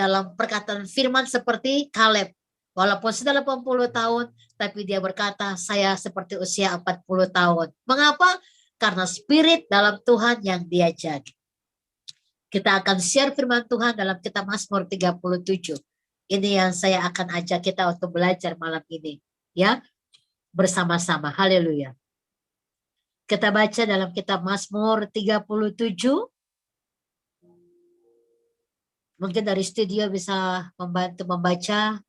dalam perkataan firman seperti Kaleb. Walaupun sudah 80 tahun, tapi dia berkata, saya seperti usia 40 tahun. Mengapa? Karena spirit dalam Tuhan yang dia jaga. Kita akan share firman Tuhan dalam kitab Mazmur 37. Ini yang saya akan ajak kita untuk belajar malam ini. Ya, bersama-sama. Haleluya. Kita baca dalam kitab Mazmur 37. Mungkin dari studio bisa membantu membaca,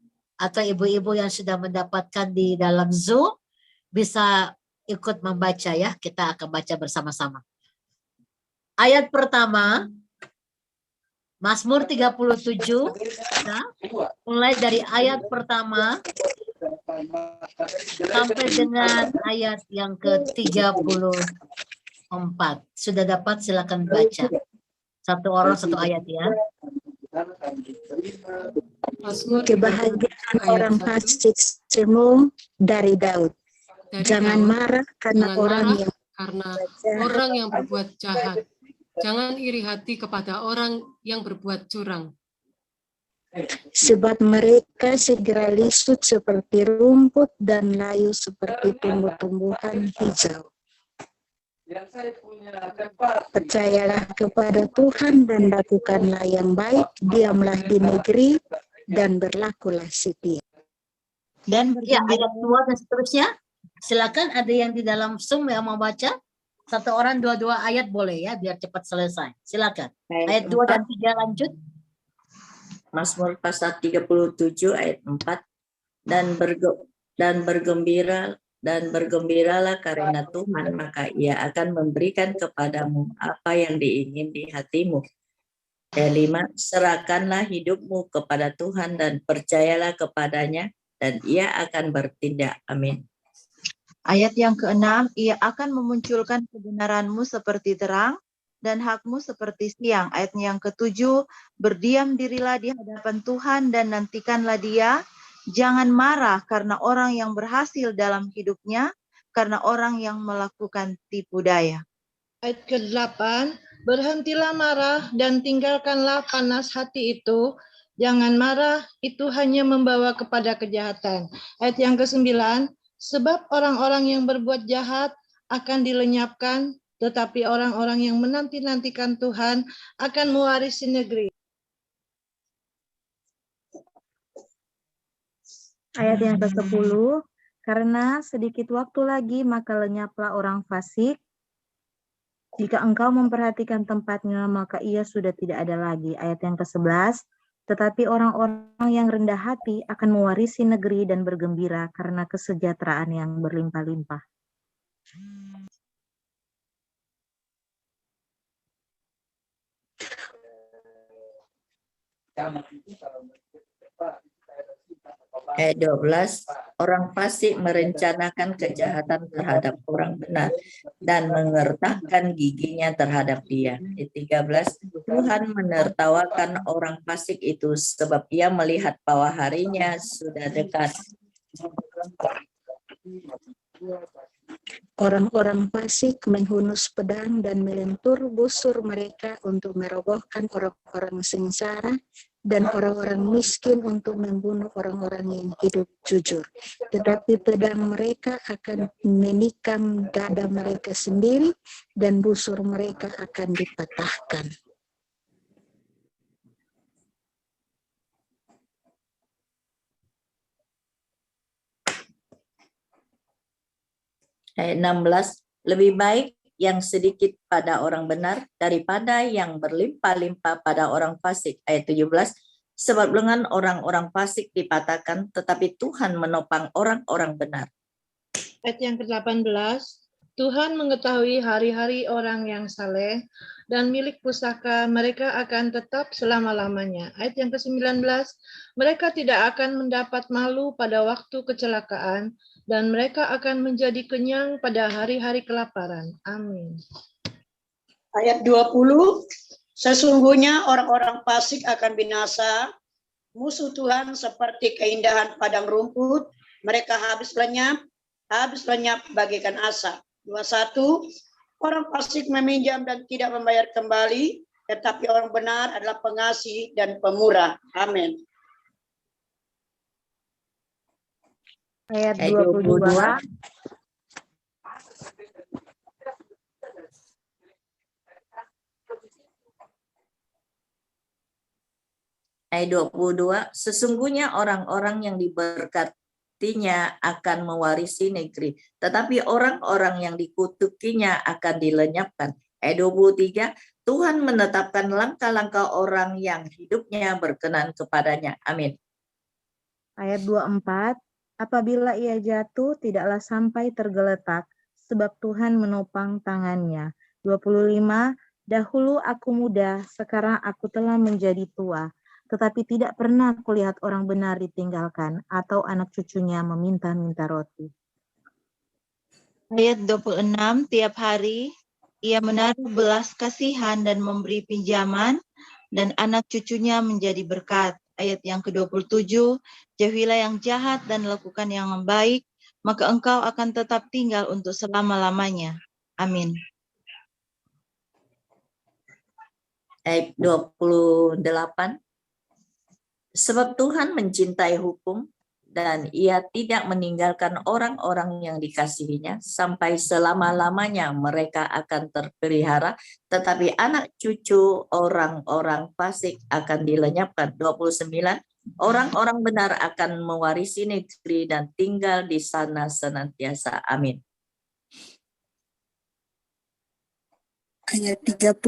atau ibu-ibu yang sudah mendapatkan di dalam Zoom bisa ikut membaca ya. Kita akan baca bersama-sama. Ayat pertama, Mazmur 37, nah, mulai dari ayat pertama sampai dengan ayat yang ke-34. Sudah dapat, silakan baca. Satu orang satu ayat ya. Kebahagiaan orang fasik semu dari Daud. Jangan marah karena orang yang berbuat jahat. Jangan iri hati kepada orang yang berbuat curang. Sebab mereka segera lisut seperti rumput dan layu seperti tumbuh-tumbuhan hijau. Percayalah kepada Tuhan dan lakukanlah yang baik, diamlah di negeri dan berlakulah setia. Dan ya, ayat 2 dan seterusnya. Silakan, ada yang di dalam Zoom yang mau baca. Satu orang 2 ayat boleh ya, biar cepat selesai. Silakan. Ayat 2 dan 3 lanjut. Mazmur pasal 37 ayat 4. Dan bergembiralah karena Tuhan, maka Ia akan memberikan kepadamu apa yang diingin di hatimu. Ayat 5, serahkanlah hidupmu kepada Tuhan dan percayalah kepadanya, dan Ia akan bertindak. Amin. Ayat yang ke-6, Ia akan memunculkan kebenaranmu seperti terang dan hakmu seperti siang. Ayat yang ke-7, berdiam dirilah di hadapan Tuhan dan nantikanlah Dia. Jangan marah karena orang yang berhasil dalam hidupnya, karena orang yang melakukan tipu daya. Ayat ke-8, berhentilah marah dan tinggalkanlah panas hati itu. Jangan marah, itu hanya membawa kepada kejahatan. Ayat yang ke-9, sebab orang-orang yang berbuat jahat akan dilenyapkan, tetapi orang-orang yang menanti-nantikan Tuhan akan mewarisi negeri. Ayat yang ke-10, karena sedikit waktu lagi maka lenyaplah orang fasik. Jika engkau memperhatikan tempatnya, maka ia sudah tidak ada lagi. Ayat yang ke-11, tetapi orang-orang yang rendah hati akan mewarisi negeri dan bergembira karena kesejahteraan yang berlimpah-limpah. Ayat 12, orang fasik merencanakan kejahatan terhadap orang benar dan mengertakkan giginya terhadap dia. Ayat 13, Tuhan menertawakan orang fasik itu sebab ia melihat bahwa harinya sudah dekat. Orang-orang fasik menghunus pedang dan melentur busur mereka untuk merobohkan orang-orang sengsara dan orang-orang miskin untuk membunuh orang-orang yang hidup jujur. Tetapi pedang mereka akan menikam dada mereka sendiri dan busur mereka akan dipatahkan. Ayat 16, lebih baik yang sedikit pada orang benar daripada yang berlimpah-limpah pada orang fasik. Ayat 17, sebab lengan orang-orang fasik dipatahkan, tetapi Tuhan menopang orang-orang benar. Ayat yang ke-18, Tuhan mengetahui hari-hari orang yang saleh dan milik pusaka mereka akan tetap selama-lamanya. Ayat yang ke-19, mereka tidak akan mendapat malu pada waktu kecelakaan dan mereka akan menjadi kenyang pada hari-hari kelaparan. Amin. Ayat 20, sesungguhnya orang-orang fasik akan binasa, musuh Tuhan seperti keindahan padang rumput, mereka habis lenyap bagaikan asap. 21, orang fasik meminjam dan tidak membayar kembali, tetapi orang benar adalah pengasih dan pemurah. Amin. Ayat Ayat 22. 22. Ayat 22, sesungguhnya orang-orang yang diberkatinya akan mewarisi negeri, tetapi orang-orang yang dikutukinya akan dilenyapkan. Ayat 23, Tuhan menetapkan langkah-langkah orang yang hidupnya berkenan kepadanya. Amin. Ayat 24, apabila ia jatuh tidaklah sampai tergeletak, sebab Tuhan menopang tangannya. 25, dahulu aku muda, sekarang aku telah menjadi tua, tetapi tidak pernah kulihat orang benar ditinggalkan, atau anak cucunya meminta-minta roti. Ayat 26, tiap hari ia menaruh belas kasihan dan memberi pinjaman, dan anak cucunya menjadi berkat. Ayat yang ke-27, jauhilah yang jahat dan lakukan yang baik, maka engkau akan tetap tinggal untuk selama-lamanya. Amin. Ayat 28, sebab Tuhan mencintai hukum, dan ia tidak meninggalkan orang-orang yang dikasihinya, sampai selama-lamanya mereka akan terpelihara, tetapi anak cucu orang-orang fasik akan dilenyapkan. 29, orang-orang benar akan mewarisi negeri dan tinggal di sana senantiasa. Amin. Ayat 30,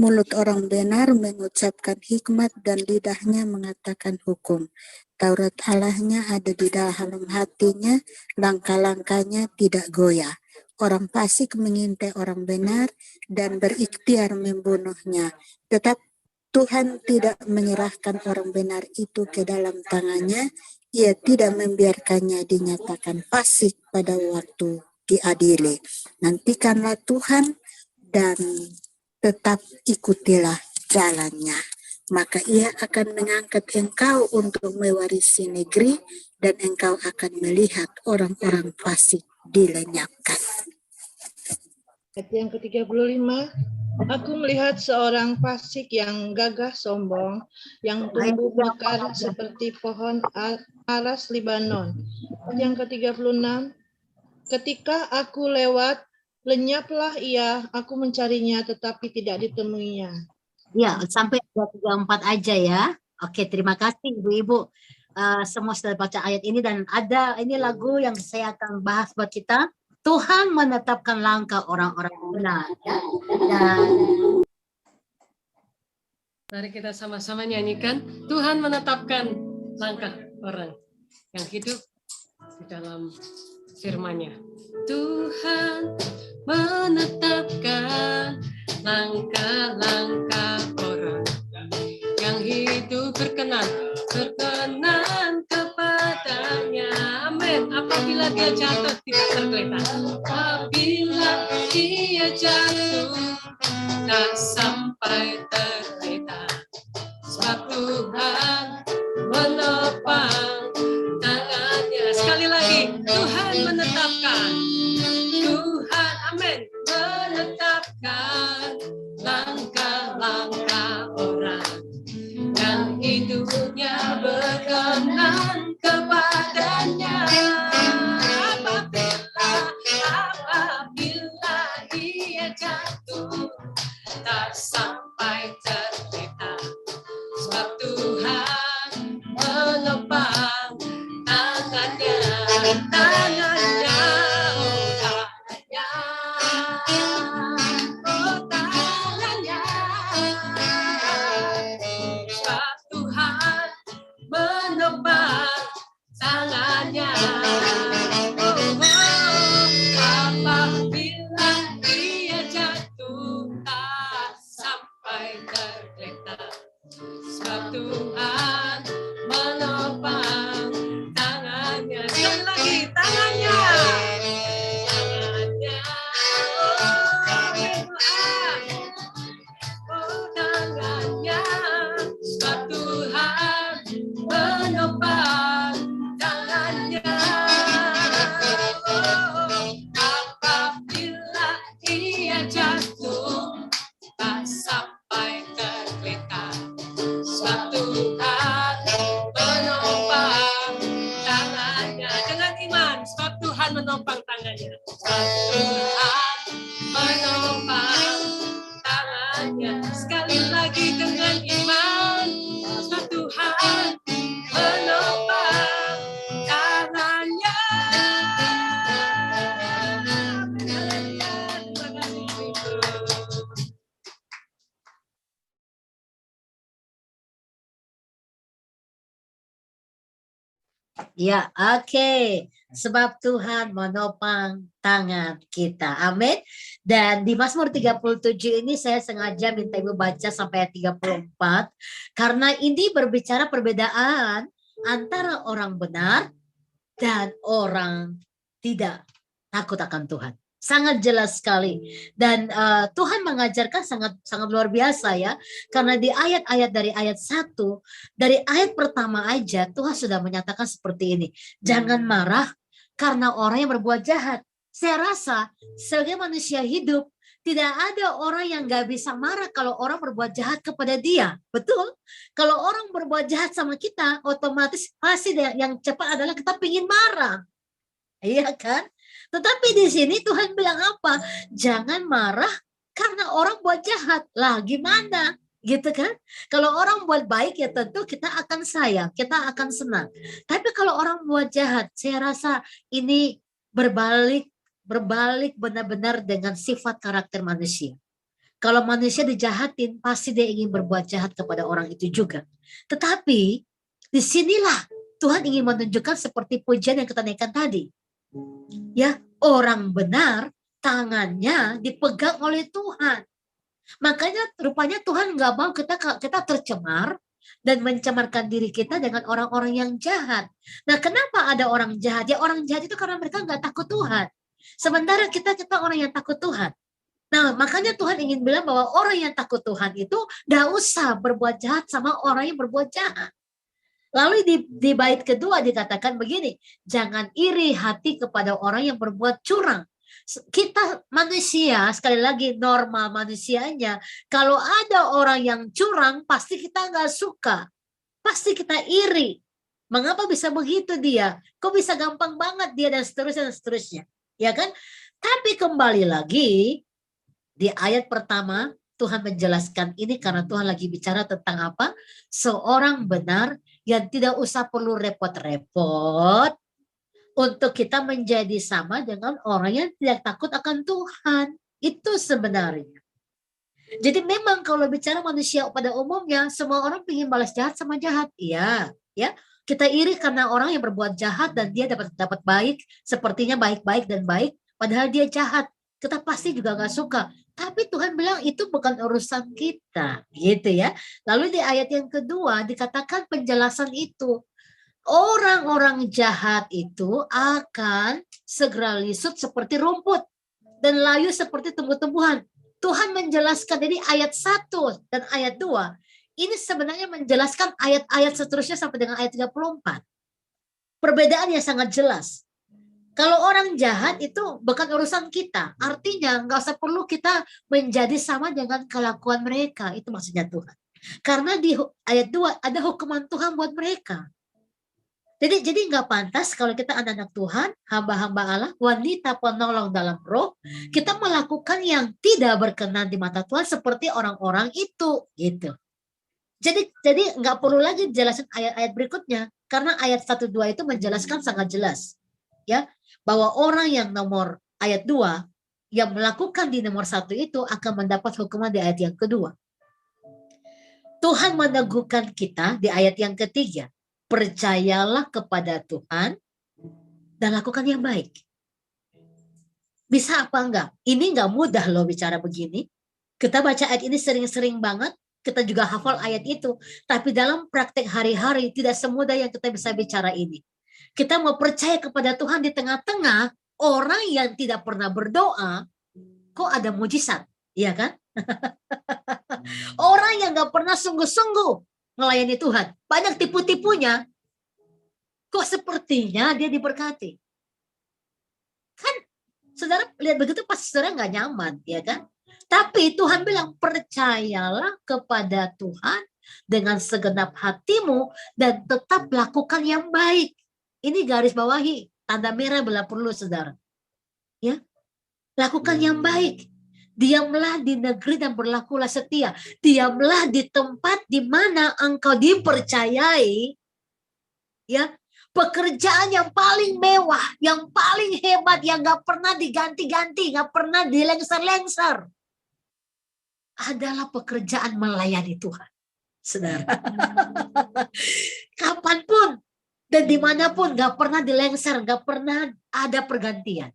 mulut orang benar mengucapkan hikmat dan lidahnya mengatakan hukum. Taurat Allahnya ada di dalam hatinya, langkah-langkahnya tidak goyah. Orang fasik mengintai orang benar dan berikhtiar membunuhnya. Tetap Tuhan tidak menyerahkan orang benar itu ke dalam tangannya. Ia tidak membiarkannya dinyatakan fasik pada waktu diadili. Nantikanlah Tuhan dan tetap ikutilah jalannya. Maka ia akan mengangkat engkau untuk mewarisi negeri, dan engkau akan melihat orang-orang fasik dilenyapkan. Ayat yang ke-35, aku melihat seorang fasik yang gagah sombong, yang tumbuh mekar seperti pohon aras Libanon. Ayat yang ke-36, ketika aku lewat, lenyaplah ia, aku mencarinya tetapi tidak ditemuinya. Ya, sampai 34 aja ya. Oke, terima kasih Ibu-Ibu. Semua sudah baca ayat ini, dan ada ini lagu yang saya akan bahas buat kita. Tuhan menetapkan langkah orang-orang benar. Ya. Dan mari kita sama-sama nyanyikan. Tuhan menetapkan langkah orang yang hidup di dalam firman-Nya. Tuhan menetapkan langkah-langkah orang yang hidup berkenan kepadanya. Amin. Apabila dia jatuh tidak tergeletak. Apabila dia jatuh tak sampai tergeletak. Sebab Tuhan menopang tangannya. Sekali lagi, Tuhan menetapkan. Tuhan, amin, menetapkan langkah-langkah orang yang hidupnya berkenan kepadanya. Apabila ia jatuh tak sampai tergeletak. Sebab Tuhan menopang tangannya, tangannya, oh tangannya, oh tangannya. Sebab Tuhan menopang tangannya. Oh, apabila dia jatuh tak sampai tergeletak. Sebab Tuhan menopang tangannya. Sekali lagi, tangannya. Tangannya. Oh, tangannya. Sebab Tuhan menopang tangannya. Oh, apabila ia jatuh tak sampai Ya, oke. Sebab Tuhan menopang tangan kita. Amin. Dan di Mazmur 37 ini saya sengaja minta Ibu baca sampai ayat 34. Karena ini berbicara perbedaan antara orang benar dan orang tidak takut akan Tuhan. Sangat jelas sekali. Dan Tuhan mengajarkan sangat sangat luar biasa ya. Karena di ayat-ayat dari ayat 1, dari ayat pertama aja Tuhan sudah menyatakan seperti ini. Jangan marah karena orang yang berbuat jahat. Saya rasa sebagai manusia hidup, tidak ada orang yang gak bisa marah kalau orang berbuat jahat kepada dia. Betul? Kalau orang berbuat jahat sama kita, otomatis pasti yang cepat adalah kita pingin marah. Iya kan? Tetapi di sini Tuhan bilang apa? Jangan marah karena orang buat jahat. Lah gimana? Gitu kan? Kalau orang buat baik ya tentu kita akan sayang, kita akan senang. Tapi kalau orang buat jahat, saya rasa ini berbalik benar-benar dengan sifat karakter manusia. Kalau manusia dijahatin, pasti dia ingin berbuat jahat kepada orang itu juga. Tetapi disinilah Tuhan ingin menunjukkan seperti pujian yang kita naikkan tadi. Ya, orang benar tangannya dipegang oleh Tuhan. Makanya rupanya Tuhan nggak mau kita tercemar dan mencemarkan diri kita dengan orang-orang yang jahat. Nah, kenapa ada orang jahat? Ya orang jahat itu karena mereka nggak takut Tuhan. Sementara kita orang yang takut Tuhan. Nah, makanya Tuhan ingin bilang bahwa orang yang takut Tuhan itu nggak usah berbuat jahat sama orang yang berbuat jahat. Lalu di bait kedua dikatakan begini, jangan iri hati kepada orang yang berbuat curang. Kita manusia, sekali lagi normal manusianya, kalau ada orang yang curang, pasti kita nggak suka. Pasti kita iri. Mengapa bisa begitu dia? Kok bisa gampang banget dia dan seterusnya. Ya kan? Tapi kembali lagi, di ayat pertama, Tuhan menjelaskan ini karena Tuhan lagi bicara tentang apa? Seorang benar yang tidak usah perlu repot-repot untuk kita menjadi sama dengan orang yang tidak takut akan Tuhan. Itu sebenarnya. Jadi memang kalau bicara manusia pada umumnya, semua orang ingin balas jahat sama jahat. Iya, ya. Kita iri karena orang yang berbuat jahat dan dia dapat baik, sepertinya baik-baik dan baik, padahal dia jahat. Kita pasti juga nggak suka. Tapi Tuhan bilang itu bukan urusan kita, gitu ya. Lalu di ayat yang kedua dikatakan penjelasan itu. Orang-orang jahat itu akan segera lisut seperti rumput dan layu seperti tumbuh-tumbuhan. Tuhan menjelaskan ini ayat 1 dan ayat 2. Ini sebenarnya menjelaskan ayat-ayat seterusnya sampai dengan ayat 34. Perbedaannya sangat jelas. Kalau orang jahat itu bukan urusan kita. Artinya nggak usah perlu kita menjadi sama dengan kelakuan mereka. Itu maksudnya Tuhan. Karena di ayat 2 ada hukuman Tuhan buat mereka. Jadi nggak pantas kalau kita anak-anak Tuhan, hamba-hamba Allah, wanita penolong dalam roh, kita melakukan yang tidak berkenan di mata Tuhan seperti orang-orang itu. Gitu. Jadi nggak perlu lagi jelasin ayat-ayat berikutnya. Karena ayat 1-2 itu menjelaskan sangat jelas. Ya, bahwa orang yang nomor ayat 2 yang melakukan di nomor 1 itu akan mendapat hukuman di ayat yang kedua. Tuhan meneguhkan kita di ayat yang ketiga, percayalah kepada Tuhan dan lakukan yang baik. Bisa apa enggak? Ini enggak mudah loh bicara begini. Kita baca ayat ini sering-sering banget, kita juga hafal ayat itu, tapi dalam praktek hari-hari tidak semudah yang kita bisa bicara ini. Kita mau percaya kepada Tuhan di tengah-tengah orang yang tidak pernah berdoa, kok ada mujizat, iya kan? Orang yang gak pernah sungguh-sungguh melayani Tuhan, banyak tipu-tipunya, kok sepertinya dia diberkati. Kan, saudara lihat begitu pasti saudara gak nyaman, ya kan? Tapi Tuhan bilang, percayalah kepada Tuhan dengan segenap hatimu dan tetap lakukan yang baik. Ini garis bawahi, tanda merah bila perlu saudara. Ya, lakukan yang baik. Diamlah di negeri dan berlakulah setia. Diamlah di tempat di mana engkau dipercayai. Ya, pekerjaan yang paling mewah, yang paling hebat, yang gak pernah diganti-ganti, gak pernah dilengser-lengser, adalah pekerjaan melayani Tuhan, saudara. Kapanpun. Dan dimanapun gak pernah dilengser, gak pernah ada pergantian.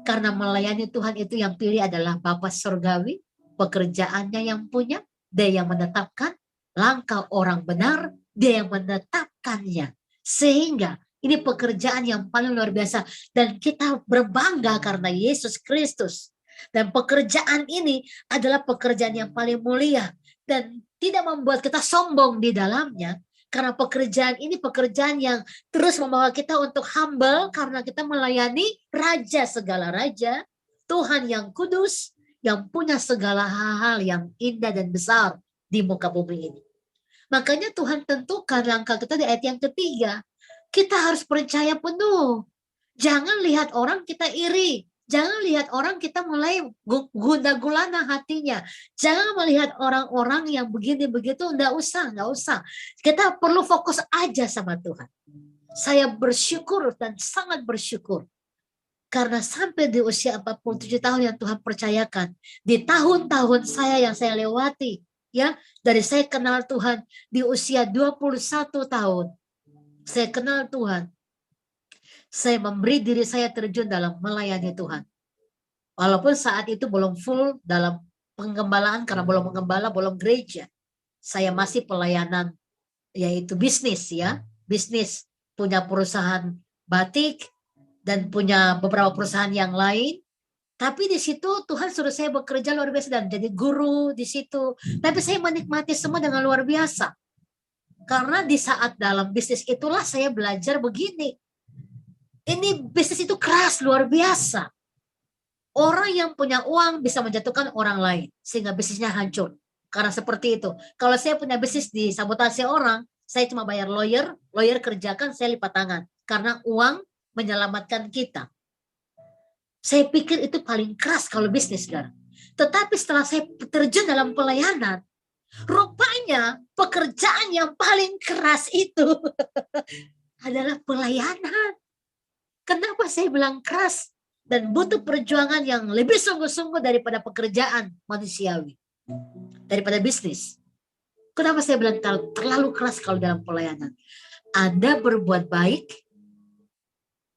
Karena melayani Tuhan itu yang pilih adalah Bapa Surgawi, pekerjaannya yang punya, dia yang menetapkan, langkah orang benar, dia yang menetapkannya. Sehingga ini pekerjaan yang paling luar biasa. Dan kita berbangga karena Yesus Kristus. Dan pekerjaan ini adalah pekerjaan yang paling mulia. Dan tidak membuat kita sombong di dalamnya. Karena pekerjaan ini pekerjaan yang terus membawa kita untuk humble karena kita melayani Raja segala Raja, Tuhan yang kudus, yang punya segala hal-hal yang indah dan besar di muka bumi ini. Makanya Tuhan tentukan langkah kita di ayat yang ketiga. Kita harus percaya penuh. Jangan lihat orang kita iri. Jangan lihat orang kita mulai gundah gulana hatinya. Jangan melihat orang-orang yang begini begitu, enggak usah. Kita perlu fokus aja sama Tuhan. Saya bersyukur dan sangat bersyukur karena sampai di usia 47 tahun yang Tuhan percayakan, di tahun-tahun saya yang saya lewati, ya, dari saya kenal Tuhan di usia 21 tahun. Saya kenal Tuhan. Saya memberi diri saya terjun dalam melayani Tuhan. Walaupun saat itu belum full dalam penggembalaan karena belum menggembala, belum gereja. Saya masih pelayanan yaitu bisnis ya. Bisnis, punya perusahaan batik dan punya beberapa perusahaan yang lain. Tapi di situ Tuhan suruh saya bekerja luar biasa dan jadi guru di situ. Tapi saya menikmati semua dengan luar biasa. Karena di saat dalam bisnis itulah saya belajar begini. Ini bisnis itu keras, luar biasa. Orang yang punya uang bisa menjatuhkan orang lain, sehingga bisnisnya hancur. Karena seperti itu. Kalau saya punya bisnis di sabotase orang, saya cuma bayar lawyer kerjakan, saya lipat tangan. Karena uang menyelamatkan kita. Saya pikir itu paling keras kalau bisnis, saudara. Tetapi setelah saya terjun dalam pelayanan, rupanya pekerjaan yang paling keras itu adalah pelayanan. Kenapa saya bilang keras dan butuh perjuangan yang lebih sungguh-sungguh daripada pekerjaan manusiawi, daripada bisnis? Kenapa saya bilang terlalu keras kalau dalam pelayanan? Anda berbuat baik,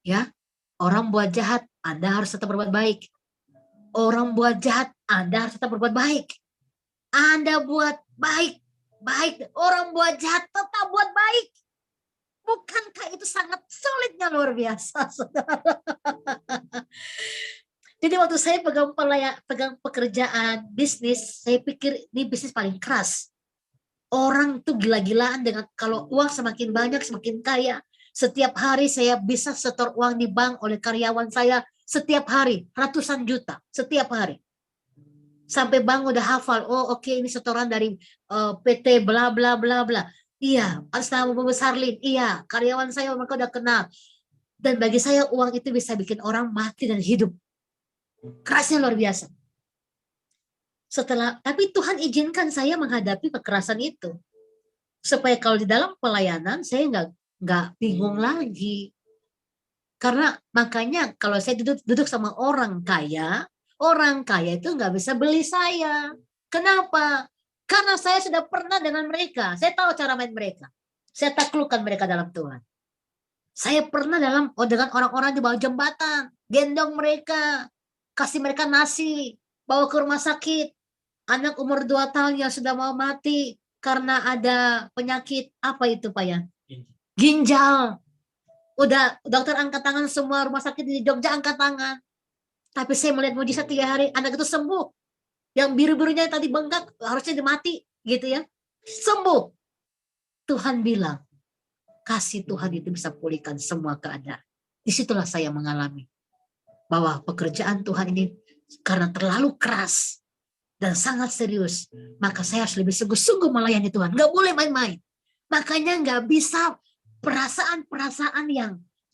ya, orang buat jahat, Anda harus tetap berbuat baik. Orang buat jahat, Anda harus tetap berbuat baik. Anda buat baik, orang buat jahat, tetap buat baik. Bukankah itu sangat sulitnya luar biasa, saudara? Jadi waktu saya pegang pekerjaan bisnis, saya pikir ini bisnis paling keras. Orang tuh gila-gilaan dengan kalau uang semakin banyak, semakin kaya. Setiap hari saya bisa setor uang di bank oleh karyawan saya setiap hari, ratusan juta setiap hari. Sampai bank udah hafal, oh oke, ini setoran dari PT bla bla bla bla. Iya, atas nama besar Lin. Iya, karyawan saya mereka udah kenal. Dan bagi saya uang itu bisa bikin orang mati dan hidup. Kerasnya luar biasa. Tapi Tuhan izinkan saya menghadapi kekerasan itu. Supaya kalau di dalam pelayanan saya nggak bingung lagi. Karena makanya kalau saya duduk sama orang kaya itu nggak bisa beli saya. Kenapa? Karena saya sudah pernah dengan mereka. Saya tahu cara main mereka. Saya taklukkan mereka dalam Tuhan. Saya pernah dengan orang-orang di bawah jembatan. Gendong mereka. Kasih mereka nasi. Bawa ke rumah sakit. Anak umur 2 tahun yang sudah mau mati. Karena ada penyakit. Apa itu Pak ya? Ginjal. Udah dokter angkat tangan semua rumah sakit di Jogja angkat tangan. Tapi saya melihat mujizat 3 hari. Anak itu sembuh. Yang biru-birunya tadi bengkak, harusnya dia mati, gitu ya. Sembuh. Tuhan bilang, kasih Tuhan itu bisa pulihkan semua keadaan. Disitulah saya mengalami bahwa pekerjaan Tuhan ini karena terlalu keras dan sangat serius, maka saya harus lebih sungguh-sungguh melayani Tuhan. Nggak boleh main-main. Makanya nggak bisa perasaan-perasaan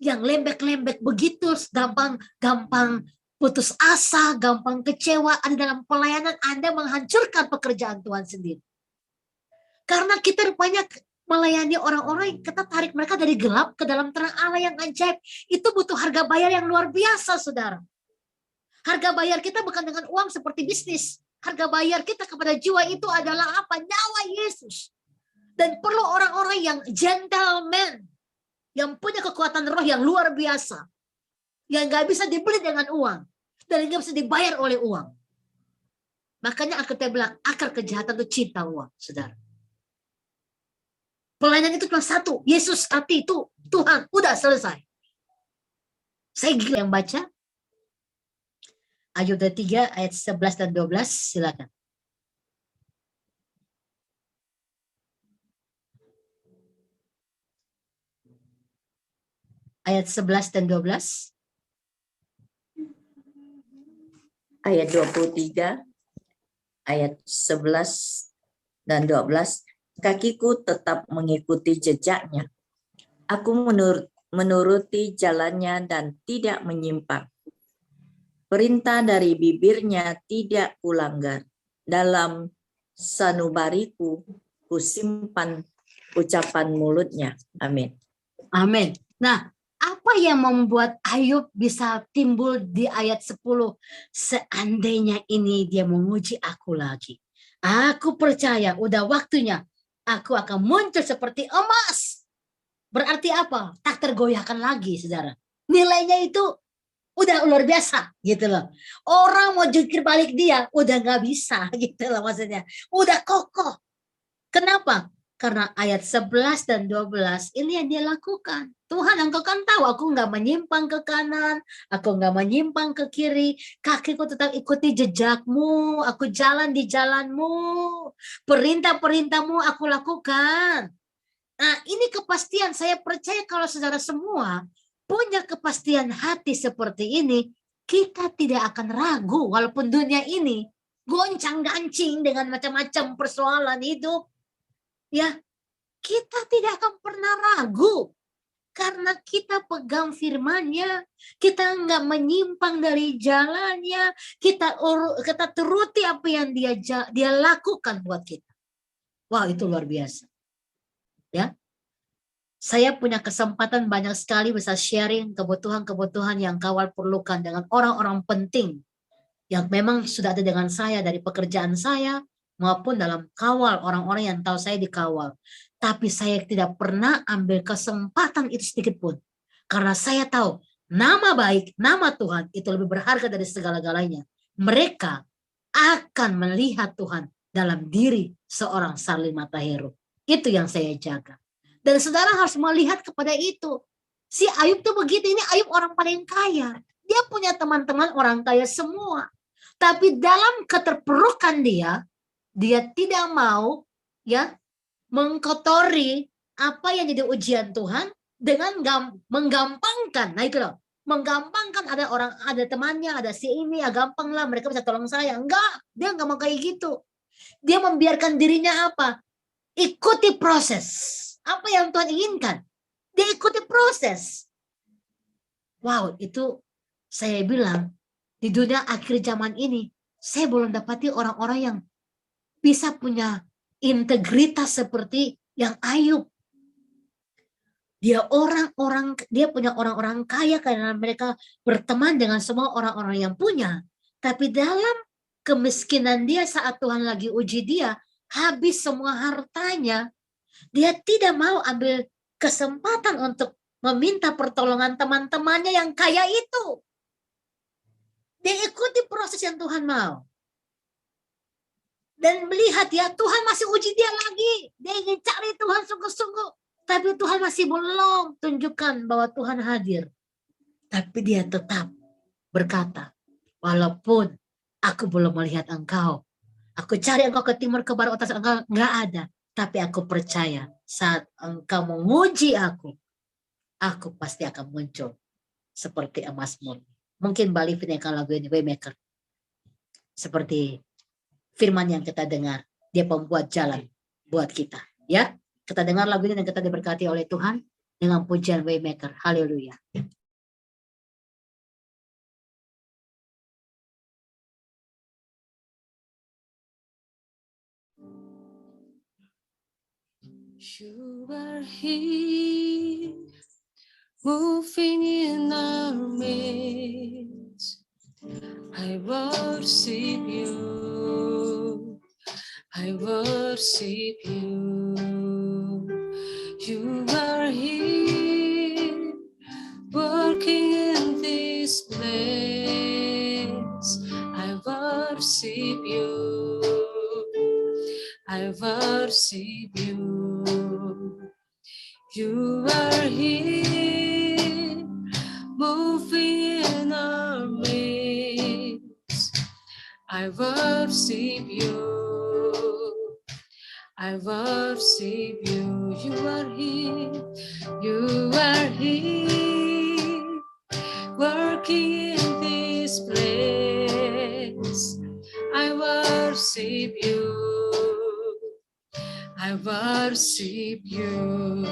yang lembek-lembek begitu, gampang putus asa, gampang kecewa. Ada dalam pelayanan Anda menghancurkan pekerjaan Tuhan sendiri. Karena kita rupanya melayani orang-orang, kita tarik mereka dari gelap ke dalam terang Allah yang ajaib. Itu butuh harga bayar yang luar biasa, saudara. Harga bayar kita bukan dengan uang seperti bisnis. Harga bayar kita kepada jiwa itu adalah apa? Nyawa Yesus. Dan perlu orang-orang yang gentleman. yang punya kekuatan roh yang luar biasa, yang nggak bisa dibeli dengan uang dan nggak bisa dibayar oleh uang. Makanya Alkitab bilang akar kejahatan itu cinta uang, saudara. Pelayanan itu cuma satu, Yesus hati itu Tuhan, udah selesai. Saya gila yang baca. Ayub 3 ayat 11 dan 12, silakan. Ayat 11 dan 12. Ayat 23, ayat 11 dan 12. Kakiku tetap mengikuti jejaknya. Aku menuruti jalannya dan tidak menyimpang. Perintah dari bibirnya tidak kulanggar. Dalam sanubariku kusimpan ucapan mulutnya. Amin. Amin. Nah, apa yang membuat Ayub bisa timbul di ayat 10? Seandainya ini dia menguji aku lagi. Aku percaya udah waktunya. Aku akan muncul seperti emas. Berarti apa? Tak tergoyahkan lagi, saudara. Nilainya itu udah luar biasa gitu loh. Orang mau jungkir balik dia udah nggak bisa gitu loh maksudnya. Udah kokoh. Kenapa? Karena ayat 11 dan 12 ini yang dia lakukan. Tuhan, engkau kan tahu aku nggak menyimpang ke kanan, aku nggak menyimpang ke kiri, kakiku tetap ikuti jejakmu, aku jalan di jalanmu, perintah-perintahmu aku lakukan. Nah, ini kepastian. Saya percaya kalau saudara semua punya kepastian hati seperti ini, kita tidak akan ragu walaupun dunia ini goncang-gancing dengan macam-macam persoalan hidup. Ya, kita tidak akan pernah ragu karena kita pegang firman-Nya, kita nggak menyimpang dari jalannya, kita turuti apa yang dia lakukan buat kita. Wah, itu luar biasa. Ya. Saya punya kesempatan banyak sekali bisa sharing kebutuhan-kebutuhan yang kawal perlukan dengan orang-orang penting yang memang sudah ada dengan saya dari pekerjaan saya maupun dalam kawal orang-orang yang tahu saya dikawal. Tapi saya tidak pernah ambil kesempatan itu sedikit pun. Karena saya tahu nama baik, nama Tuhan itu lebih berharga dari segala-galanya. Mereka akan melihat Tuhan dalam diri seorang Sarli Mataheru. Itu yang saya jaga. Dan saudara harus melihat kepada itu. Si Ayub tuh begitu, ini Ayub orang paling kaya. Dia punya teman-teman orang kaya semua. Tapi dalam keterpurukan dia tidak mau ya mengkotori apa yang jadi ujian Tuhan dengan menggampangkan. Nah itu loh, menggampangkan ada temannya, ada si ini, ya gampang lah mereka bisa tolong saya. Enggak, dia enggak mau kayak gitu. Dia membiarkan dirinya apa? Ikuti proses. Apa yang Tuhan inginkan? Dia ikuti proses. Wow, itu saya bilang di dunia akhir zaman ini saya belum dapati orang-orang yang bisa punya integritas seperti yang Ayub. Dia punya orang-orang kaya karena mereka berteman dengan semua orang-orang yang punya. Tapi dalam kemiskinan dia saat Tuhan lagi uji dia, habis semua hartanya, dia tidak mau ambil kesempatan untuk meminta pertolongan teman-temannya yang kaya itu. Dia ikuti proses yang Tuhan mau. Dan melihat ya Tuhan masih uji dia lagi. Dia ingin cari Tuhan sungguh-sungguh. Tapi Tuhan masih belum tunjukkan bahwa Tuhan hadir. Tapi dia tetap berkata, walaupun aku belum melihat engkau, aku cari engkau ke timur, ke barat, atas engkau nggak ada. Tapi aku percaya saat engkau menguji aku pasti akan muncul seperti emas murni. Mungkin Bali vinaikan lagu ini, Waymaker. Seperti firman yang kita dengar, dia pembuat jalan buat kita. Ya, kita dengar lagu ini dan kita diberkati oleh Tuhan dengan pujian Waymaker. Haleluya. You are here, moving in our midst. I worship you. I worship you. You are here, You are here, moving in our midst. I worship you. I worship you. You are here. You are here, working in this place. I worship you. I worship you.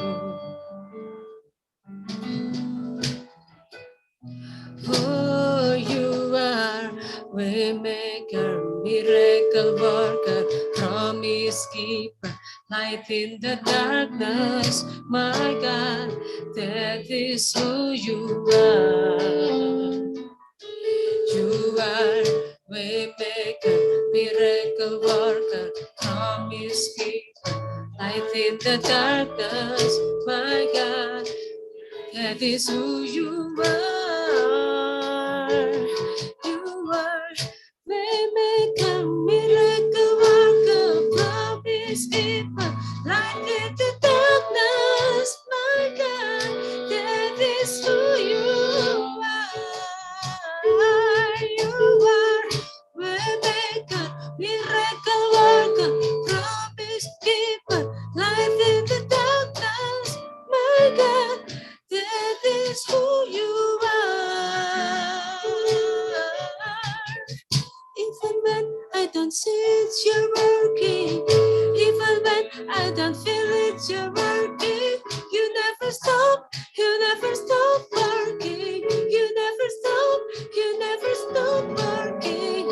Oh, you are waymaker, miracle worker, promise keeper, light in the darkness. My God, that is who you are. You are waymaker, miracle worker, promise keeper, light in the darkness. My God, that is who you are. You are waymaker, miracle worker, promise keeper, light in the darkness. My God, that is who you are. You are waymaker, miracle worker, promise keeper, light in the darkness. My God, that is who you are. Even when I don't see it, you're working. Even when I don't feel it, you're working. You never stop. You never stop working. You never stop. You never stop working.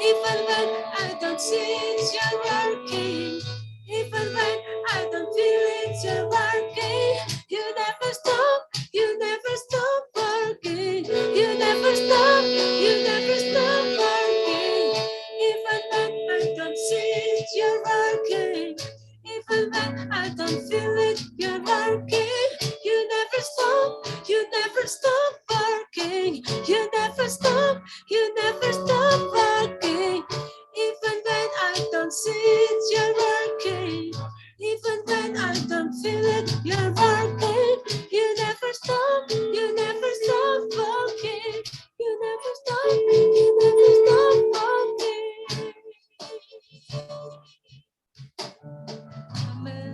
Even when I don't see it, you're working. Even when I don't feel it, you're working. You never stop. You never stop working. You never stop. You never stop working. Even when I don't see it, you're working. Even when I don't feel it, you're working. You never stop. You never stop working. You never stop. You never stop working. Even when I don't see it, you're working. Even when I don't feel it, you're working. You never stop. You never stop working. You never stop. You never stop working. Amen.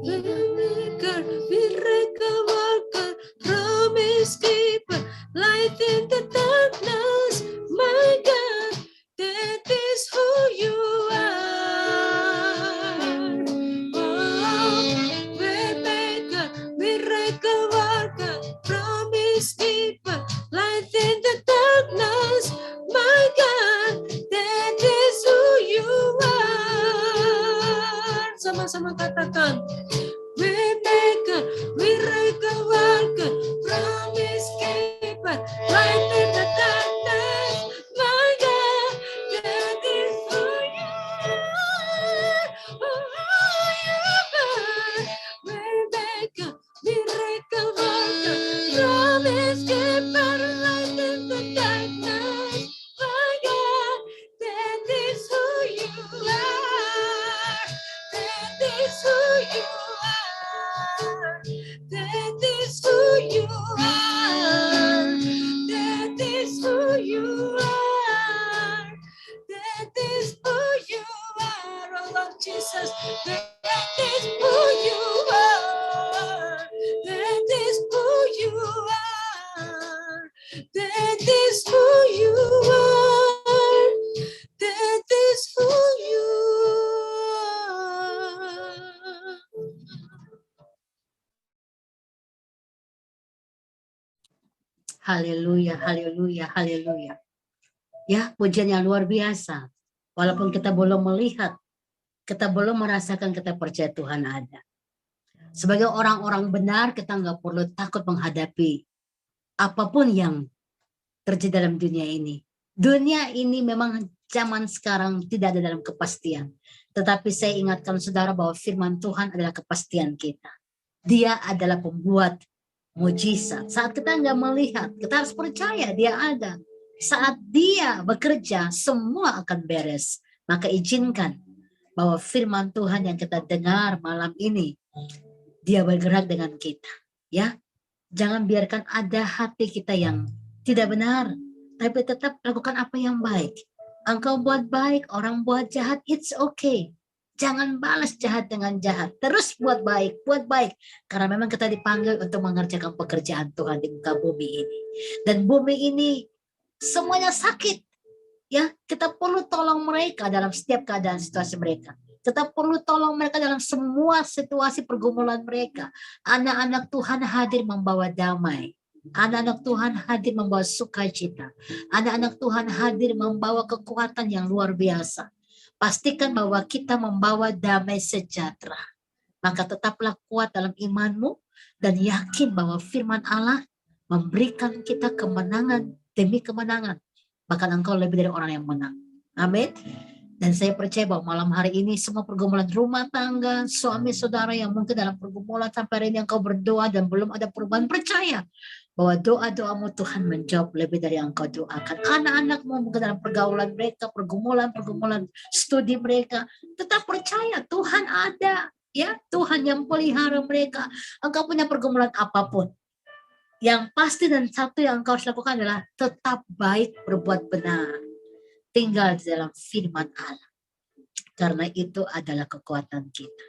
Waymaker, miracle worker, promise keeper, light in the darkness. My God, that is who you are. Oh, waymaker, miracle worker, promise keeper, light in the darkness. My God, that is who you are. Sama-sama katakan. Waymaker, miracle worker, promise keeper, light in the darkness. My God, that is who you are. Oh, you are. Waymaker, miracle worker, promise keeper, light in the darkness. My God, that is who you are. That is who you are. That is who you are. That is who you are. That is who you are. Oh Lord Jesus, that is who you are. That is who you are. That is who you are. That is who you are. Haleluya, haleluya, haleluya. Ya, pujian yang luar biasa. Walaupun kita belum melihat, kita belum merasakan, kita percaya Tuhan ada. Sebagai orang-orang benar, kita nggak perlu takut menghadapi apapun yang terjadi dalam dunia ini. Dunia ini memang zaman sekarang tidak ada dalam kepastian. Tetapi saya ingatkan saudara bahwa firman Tuhan adalah kepastian kita. Dia adalah pembuat mujizat. Saat kita nggak melihat, kita harus percaya dia ada. Saat dia bekerja, semua akan beres. Maka izinkan bahwa firman Tuhan yang kita dengar malam ini, dia bergerak dengan kita. Ya, jangan biarkan ada hati kita yang tidak benar, tapi tetap lakukan apa yang baik. Engkau buat baik, orang buat jahat, it's okay. Jangan balas jahat dengan jahat. Terus buat baik. Karena memang kita dipanggil untuk mengerjakan pekerjaan Tuhan di muka bumi ini. Dan bumi ini semuanya sakit. Ya, kita perlu tolong mereka dalam setiap keadaan situasi mereka. Kita perlu tolong mereka dalam semua situasi pergumulan mereka. Anak-anak Tuhan hadir membawa damai. Anak-anak Tuhan hadir membawa sukacita. Anak-anak Tuhan hadir membawa kekuatan yang luar biasa. Pastikan bahwa kita membawa damai sejahtera. Maka tetaplah kuat dalam imanmu dan yakin bahwa firman Allah memberikan kita kemenangan demi kemenangan. Bahkan engkau lebih dari orang yang menang. Amin. Dan saya percaya bahwa malam hari ini semua pergumulan rumah tangga, suami saudara yang mungkin dalam pergumulan sampai hari ini engkau berdoa dan belum ada perubahan, percaya bahwa doa-doamu Tuhan menjawab lebih dari yang engkau doakan. Anak-anakmu mungkin dalam pergaulan mereka, pergumulan studi mereka, tetap percaya Tuhan ada. Ya, Tuhan yang pelihara mereka. Engkau punya pergumulan apapun, yang pasti dan satu yang engkau harus lakukan adalah tetap baik, berbuat benar. Tinggal di dalam firman Allah. Karena itu adalah kekuatan kita.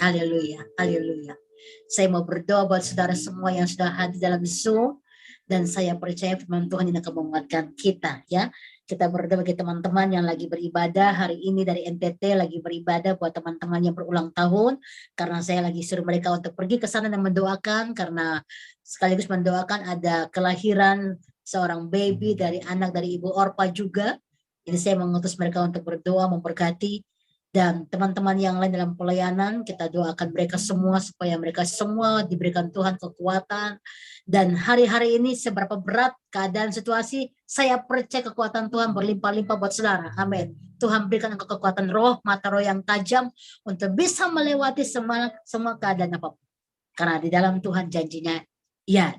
Haleluya, haleluya. Saya mau berdoa buat saudara semua yang sudah hadir dalam Zoom. Dan saya percaya firman Tuhan ini akan menguatkan kita. Ya, kita berdoa bagi teman-teman yang lagi beribadah hari ini dari NTT, lagi beribadah buat teman-teman yang berulang tahun. Karena saya lagi suruh mereka untuk pergi ke sana dan mendoakan. Karena sekaligus mendoakan ada kelahiran seorang baby dari anak dari Ibu Orpa juga. Jadi saya mengutus mereka untuk berdoa, memberkati. Dan teman-teman yang lain dalam pelayanan, kita doakan mereka semua supaya mereka semua diberikan Tuhan kekuatan. Dan hari-hari ini seberapa berat keadaan situasi, saya percaya kekuatan Tuhan berlimpah-limpah buat saudara. Amin. Tuhan berikan engkau kekuatan roh, mata roh yang tajam untuk bisa melewati semua keadaan apapun. Karena di dalam Tuhan janjinya, ya